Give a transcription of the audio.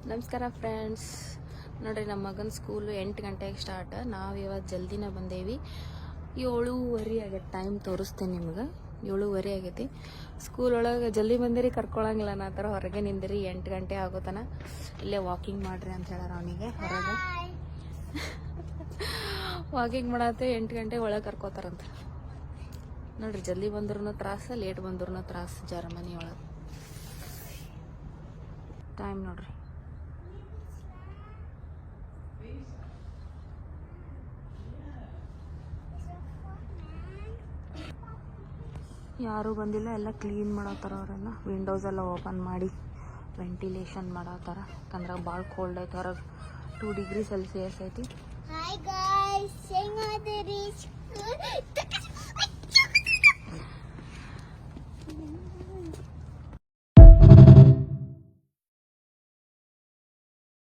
ನಮಸ್ಕಾರ ಫ್ರೆಂಡ್ಸ್. ನೋಡ್ರಿ, ನಮ್ಮ ಮಗನ ಸ್ಕೂಲು 8 ಗಂಟೆಗೆ ಸ್ಟಾರ್ಟ್. ನಾವು ಇವತ್ತು ಜಲ್ದಿನ ಬಂದೇವಿ. 7:30 ಆಗೈತೆ. ಟೈಮ್ ತೋರಿಸ್ತೇನೆ ನಿಮ್ಗೆ. 7:30 ಆಗೈತಿ. ಸ್ಕೂಲ್ ಒಳಗೆ ಜಲ್ದಿ ಬಂದಿರಿ, ಕರ್ಕೊಳಂಗಿಲ್ಲ ನಾ ಥರ ಹೊರಗೆ ನಿಂದಿರಿ 8 ಗಂಟೆ ಆಗೋತನ ಇಲ್ಲೇ ವಾಕಿಂಗ್ ಮಾಡ್ರಿ ಅಂತ ಹೇಳಾರ ಅವನಿಗೆ. ಹೊರಗೆ ವಾಕಿಂಗ್ ಮಾಡತ್ತೆ 8 ಗಂಟೆಗೆ ಒಳಗೆ ಕರ್ಕೋತಾರಂತ. ನೋಡ್ರಿ, ಜಲ್ದಿ ಬಂದ್ರೂ ತ್ರಾಸ, ಲೇಟ್ ಬಂದ್ರೂ ತ್ರಾಸ ಜರ್ಮನಿ ಒಳಗೆ. ಟೈಮ್ ನೋಡ್ರಿ, ಯಾರೂ ಬಂದಿಲ್ಲ. ಎಲ್ಲ ಕ್ಲೀನ್ ಮಾಡತ್ತಾರ ಅವರೆಲ್ಲ. ವಿಂಡೋಸ್ ಎಲ್ಲ ಓಪನ್ ಮಾಡಿ ವೆಂಟಿಲೇಷನ್ ಮಾಡತ್ತಾರ. ಯಾಕಂದ್ರೆ ಭಾಳ ಕೋಲ್ಡ್ ಐತೆ ಹೊರಗೆ. 2 ಡಿಗ್ರಿ ಸೆಲ್ಸಿಯಸ್ ಐತಿ. Hi guys, saying